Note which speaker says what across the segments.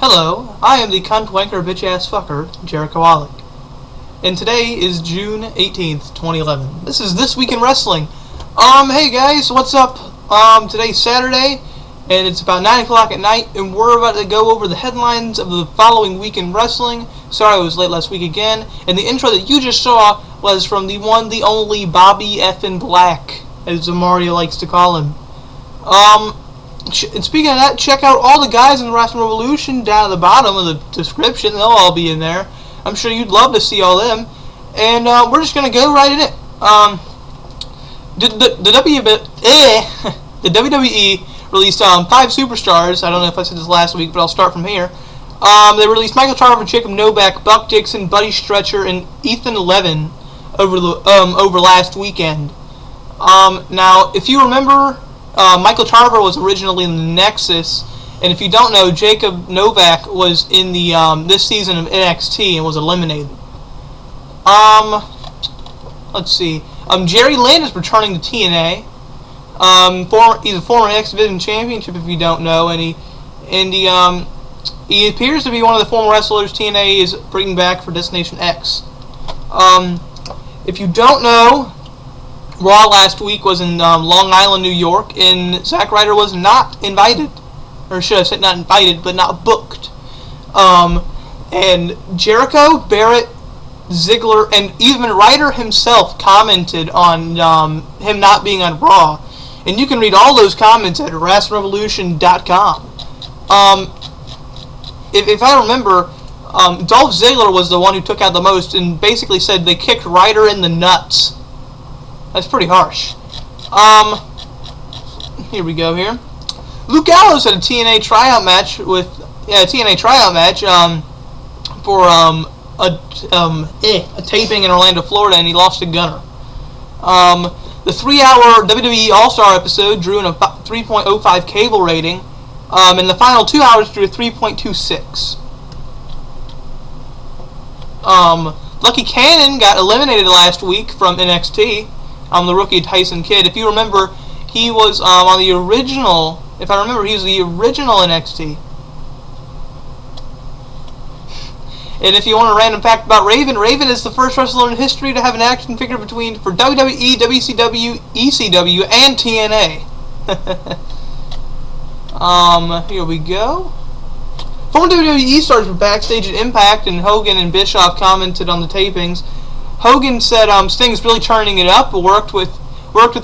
Speaker 1: Hello, I am the cunt wanker bitch ass fucker, Jericho Alec. And today is June 18th, 2011. This is This Week in Wrestling. Hey guys, what's up? Today's Saturday, and it's about 9 o'clock at night, and we're about to go over the headlines of the following week in wrestling. Sorry I was late last week again. And the intro that you just saw was from the one, the only Bobby Effin Black, as Mario likes to call him. And speaking of that, check out all the guys in the Rassling Revolution down at the bottom of the description. They'll all be in there. I'm sure you'd love to see all them. And we're just going to go right in it. The WWE released 5 superstars. I don't know if I said this last week, but I'll start from here. They released Michael Tarver, Jacob Novak, Buck Dixon, Buddy Stretcher, and Ethan Levin over last weekend. Now, if you remember, Michael Tarver was originally in the Nexus, and if you don't know, Jacob Novak was in the this season of NXT and was eliminated. Let's see. Jerry Lynn is returning to TNA. He's a former X Division Championship, if you don't know, and he appears to be one of the former wrestlers TNA is bringing back for Destination X. If you don't know, Raw last week was in Long Island, New York, and Zack Ryder was not invited. Or should I say not invited, but not booked. And Jericho, Barrett, Ziggler, and even Ryder himself commented on him not being on Raw. And you can read all those comments at RassLingRevolution.com. If I remember, Dolph Ziggler was the one who took out the most and basically said they kicked Ryder in the nuts. That's pretty harsh. Here we go here. Luke Gallows had a TNA tryout match for a taping in Orlando, Florida, and he lost to Gunner. The 3-hour WWE All-Star episode drew in a 3.05 cable rating, and the final 2 hours drew a 3.26. Lucky Cannon got eliminated last week from NXT. The rookie Tyson Kidd. If you remember, he was on the original. If I remember, he was the original NXT. And if you want a random fact about Raven, Raven is the first wrestler in history to have an action figure for WWE, WCW, ECW, and TNA. Here we go. Former WWE stars were backstage at Impact, and Hogan and Bischoff commented on the tapings. Hogan said Sting's really turning it up. Worked with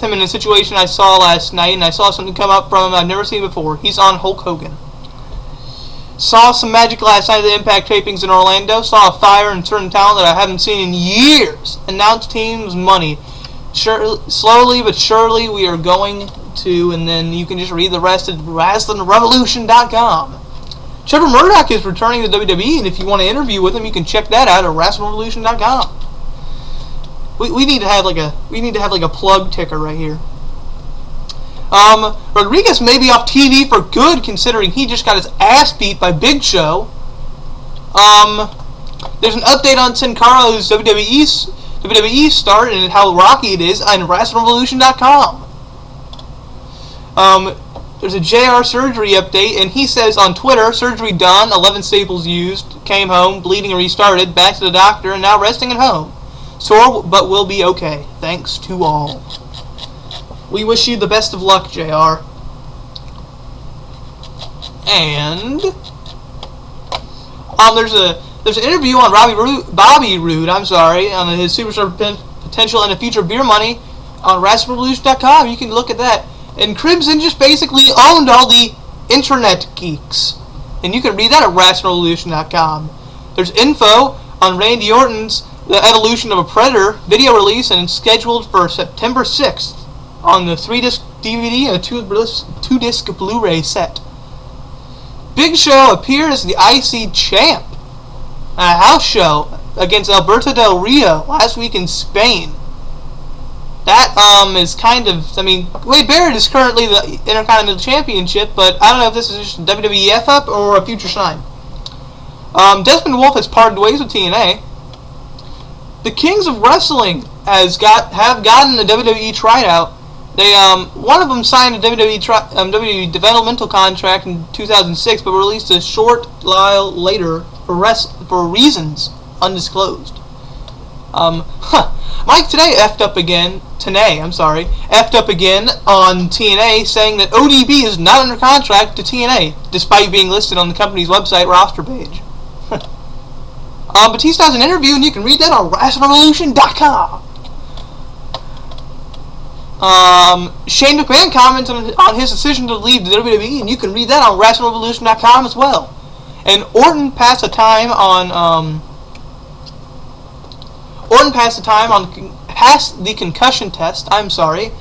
Speaker 1: him in a situation I saw last night, and I saw something come up from him I've never seen before. He's on Hulk Hogan. Saw some magic last night at the Impact tapings in Orlando. Saw a fire and certain talent that I haven't seen in years. Announced team's money. Slowly but surely we are going to, and then you can just read the rest at RasslingRevolution.com. Trevor Murdoch is returning to WWE, and if you want to interview with him, you can check that out at RasslingRevolution.com. We need to have like a plug ticker right here. Rodriguez may be off TV for good, considering he just got his ass beat by Big Show. There's an update on Sin Cara's WWE start and how rocky it is on RasslingRevolution.com. There's a JR surgery update, and he says on Twitter, surgery done, 11 staples used, came home, bleeding restarted, back to the doctor, and now resting at home. Sore, but we'll be okay. Thanks to all. We wish you the best of luck, JR. And there's an interview on Bobby Roode, on his superstar potential and the future beer money on RasslingRevolution.com. You can look at that. And Crimson just basically owned all the internet geeks, and you can read that at RasslingRevolution.com. There's info on Randy Orton's The Evolution of a Predator video release, and it's scheduled for September 6th on the 3-disc DVD and a 2-disc Blu-ray set. Big Show appeared as the IC champ at a house show against Alberto Del Rio last week in Spain. That is kind of, Wade Barrett is currently the Intercontinental Championship, but I don't know if this is just a WWE F-up or a future sign. Desmond Wolfe has parted ways with TNA. The Kings of Wrestling have gotten a WWE tryout, They one of them signed a WWE developmental contract in 2006, but released a short while later for reasons undisclosed. Mike Tenay effed up again on TNA, saying that ODB is not under contract to TNA, despite being listed on the company's website roster page. Batista has an interview, and you can read that on RassLingRevolution.com. Shane McMahon comments on his decision to leave the WWE, and you can read that on RassLingRevolution.com as well. And Orton passed the time passed the concussion test. I'm sorry.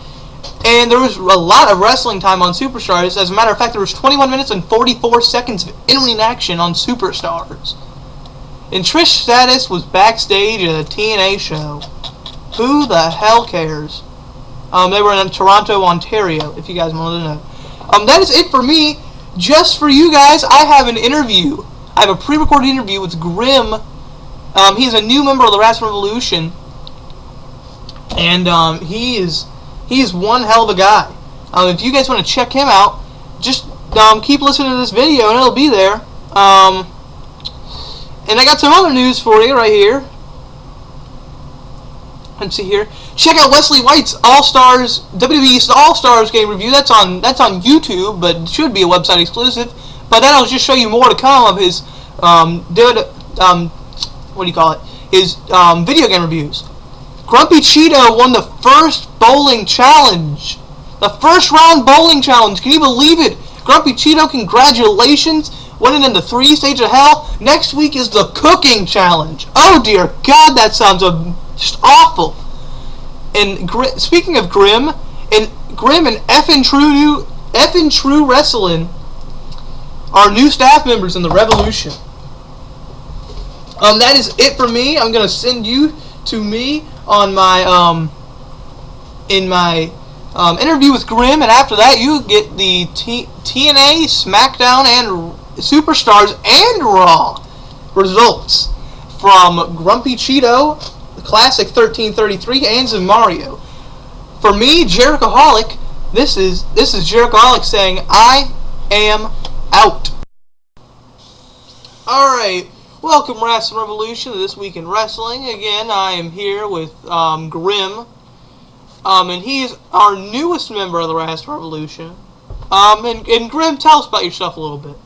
Speaker 1: And there was a lot of wrestling time on Superstars. As a matter of fact, there was 21 minutes and 44 seconds of in-ring action on Superstars. And Trish Stratus was backstage at a TNA show. Who the hell cares? They were in Toronto, Ontario, if you guys wanted to know. That is it for me. Just for you guys, I have an interview. I have a pre-recorded interview with Grim. He's a new member of the Rassling Revolution. And he is one hell of a guy. If you guys want to check him out, just keep listening to this video and it'll be there. And I got some other news for you right here. Let's see here. Check out Wesley White's All-Stars WWE All-Stars game review. That's on YouTube, but it should be a website exclusive. But that'll just show you more to come of his his video game reviews. Grumpy Cheeto won the first bowling challenge. The first round bowling challenge. Can you believe it? Grumpy Cheeto, congratulations. Winning in the 3 stages of hell. Next week is the cooking challenge. Oh dear God, that sounds just awful. And speaking of Grim and Effin' True Wrestling are new staff members in the Revolution. That is it for me. I'm gonna send you to me on my interview with Grim, and after that you get the TNA, SmackDown, and Superstars and Raw results from Grumpy Cheeto, the Classic 1333, and Mario. For me, Jerichoholic, this is Jerichoholic saying, I am out. Alright, welcome Rassling Revolution to This Week in Wrestling. Again, I am here with Grim, and he is our newest member of the Rassling Revolution. And Grim, tell us about yourself a little bit.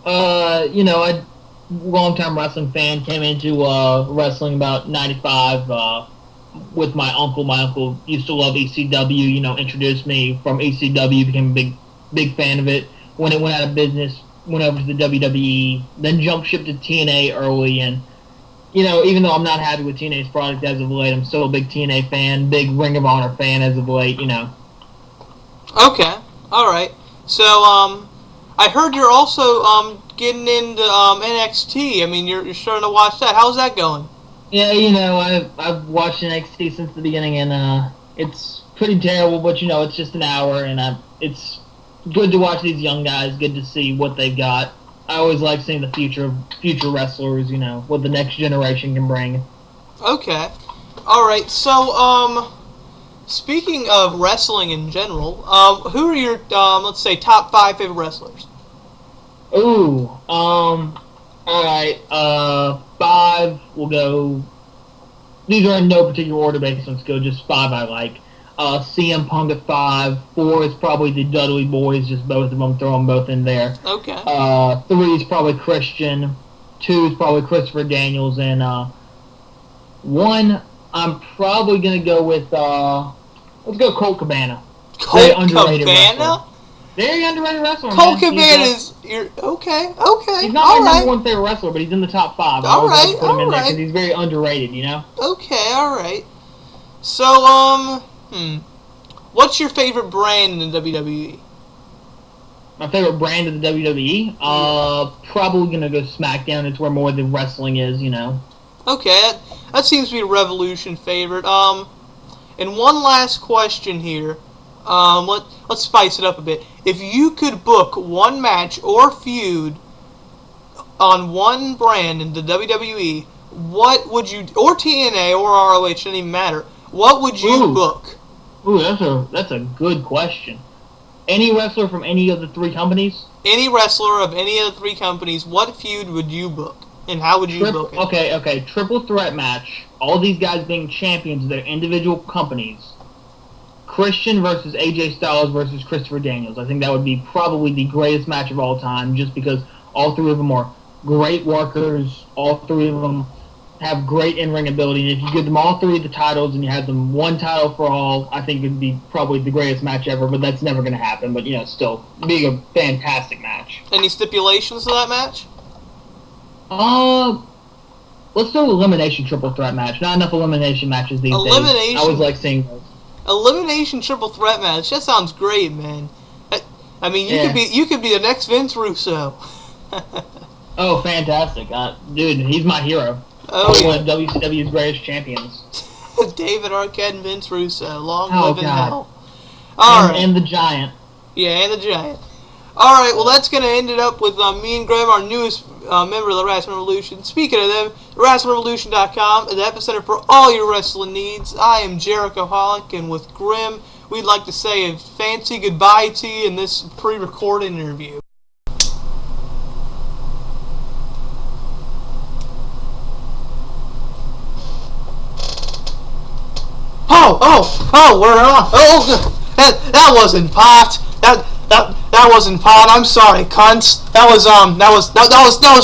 Speaker 2: I long-time wrestling fan, came into wrestling about 95 with my uncle. My uncle used to love ECW, introduced me from ECW, became a big fan of it. When it went out of business, went over to the WWE, then jumped ship to TNA early, and, even though I'm not happy with TNA's product as of late, I'm still a big TNA fan, big Ring of Honor fan as of late,
Speaker 1: Okay, alright. So, I heard you're also getting into NXT. I mean, you're starting to watch that. How's that going?
Speaker 2: Yeah, I've watched NXT since the beginning, and it's pretty terrible. But it's just an hour, and it's good to watch these young guys. Good to see what they've got. I always like seeing the future wrestlers. What the next generation can bring.
Speaker 1: Okay, all right. So, speaking of wrestling in general, who are your let's say top 5 favorite wrestlers?
Speaker 2: Ooh, alright, 5, we'll go, these are in no particular order, basically, let's go just 5 I like. CM Punk at 5, 4 is probably the Dudley Boys, just both of them, throw them both in there.
Speaker 1: Okay.
Speaker 2: 3 is probably Christian, 2 is probably Christopher Daniels, and 1, I'm probably going to go with, let's go Colt Cabana.
Speaker 1: Colt Cabana?
Speaker 2: Very underrated wrestler.
Speaker 1: Colt Cabana is okay.
Speaker 2: He's not my number 1 favorite wrestler, but he's in the top 5. I always like to put him in there because he's very underrated.
Speaker 1: Okay, all right. So, what's your favorite brand in the WWE?
Speaker 2: My favorite brand in the WWE? Probably gonna go SmackDown. It's where more of the wrestling is.
Speaker 1: Okay, that seems to be a Revolution favorite. And one last question here. Let's spice it up a bit. If you could book one match or feud on one brand in the WWE, what would you, or TNA or ROH, doesn't even matter, what would you book?
Speaker 2: Ooh, that's a good question. Any wrestler from any of the three companies?
Speaker 1: Any wrestler of any of the three companies, what feud would you book? And how would you book it?
Speaker 2: Okay. Triple threat match. All these guys being champions of their individual companies. Christian versus AJ Styles versus Christopher Daniels. I think that would be probably the greatest match of all time, just because all three of them are great workers. All three of them have great in-ring ability. And if you give them all three of the titles and you have them one title for all, I think it'd be probably the greatest match ever. But that's never going to happen. But still being a fantastic match.
Speaker 1: Any stipulations to that match?
Speaker 2: Let's do elimination triple threat match. Not enough elimination matches these days. I always like seeing those.
Speaker 1: Elimination triple threat match. That sounds great, man. I mean, you could be the next Vince Russo.
Speaker 2: Oh, fantastic, dude! He's my hero. Oh, one of WCW's greatest champions.
Speaker 1: David Arquette and Vince Russo. Long live in hell.
Speaker 2: And the Giant.
Speaker 1: Yeah, and the Giant. Alright, well, that's going to end it up with me and Graham, our newest member of the Rassling Revolution. Speaking of them, RasslingRevolution.com is the epicenter for all your wrestling needs. I am Jericho Hollick, and with Grim, we'd like to say a fancy goodbye to you in this pre-recorded interview. We're on. That wasn't pot. That wasn't pot. I'm sorry, cunts. That was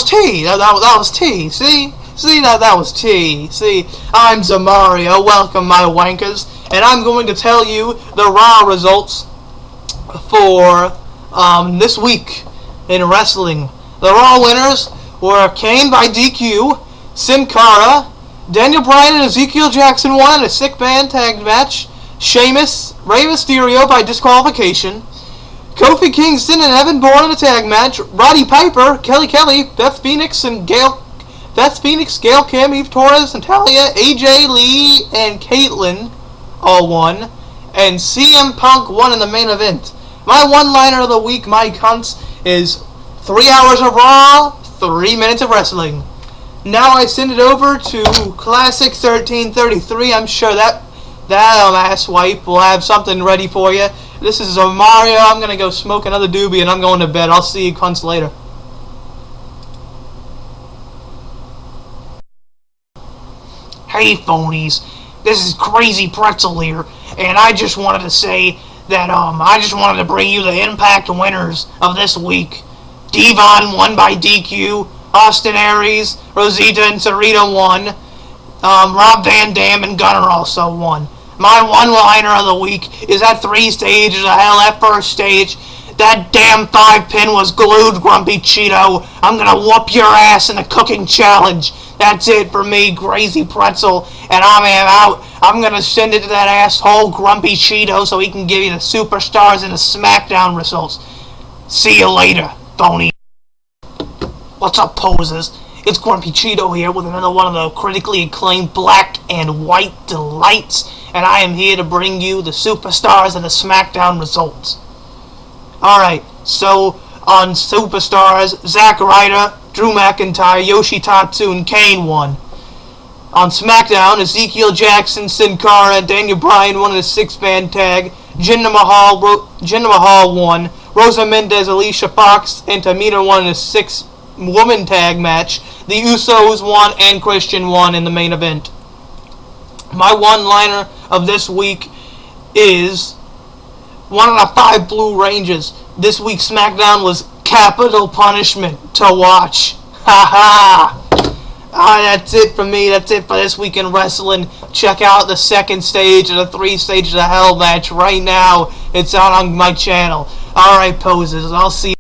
Speaker 1: tea. That was tea. See, that was tea. See, I'm Zamario. Welcome, my wankers, and I'm going to tell you the Raw results for this week in wrestling. The Raw winners were Kane by DQ, Sin Cara, Daniel Bryan and Ezekiel Jackson won in a sick-man tag match. Sheamus, Rey Mysterio by disqualification. Kofi Kingston and Evan Bourne in a tag match. Roddy Piper, Kelly Kelly, Beth Phoenix, Gail Kim, Eve Torres, Natalia, AJ Lee, and Caitlyn all won. And CM Punk won in the main event. My one-liner of the week, my cunts, is 3 hours of Raw, 3 minutes of wrestling. Now I send it over to Classic 1333. I'm sure that asswipe will have something ready for you. This is Mario. I'm going to go smoke another doobie and I'm going to bed. I'll see you cunts later. Hey phonies, this is Crazy Pretzel here, and I just wanted to say that I just wanted to bring you the Impact winners of this week. Devon won by DQ. Austin Aries, Rosita, and Sarita won. Rob Van Dam and Gunner also won. My one-liner of the week is at 3 stages of hell. At first stage, that damn 5-pin was glued, Grumpy Cheeto. I'm gonna whoop your ass in the cooking challenge. That's it for me, Crazy Pretzel, and I'm out. I'm gonna send it to that asshole Grumpy Cheeto so he can give you the Superstars and the SmackDown results. See you later, phony. What's up, posers? It's Grumpy Cheeto here with another one of the critically acclaimed Black and White Delights, and I am here to bring you the Superstars and the SmackDown results. Alright, so on Superstars, Zack Ryder, Drew McIntyre, Yoshitatsu, and Kane won. On SmackDown, Ezekiel Jackson, Sin Cara, and Daniel Bryan won in a 6-man tag. Jinder Mahal won. Rosa Mendez, Alicia Fox, and Tamina won in a 6-woman tag match. The Usos won and Christian won in the main event. My one-liner of this week is one of the 5 Blue Rangers. This week's SmackDown was capital punishment to watch. Ha ha! That's it for me. That's it for this week in wrestling. Check out the 2nd stage of the 3 stages of hell match right now. It's out on my channel. Alright, posers. I'll see you.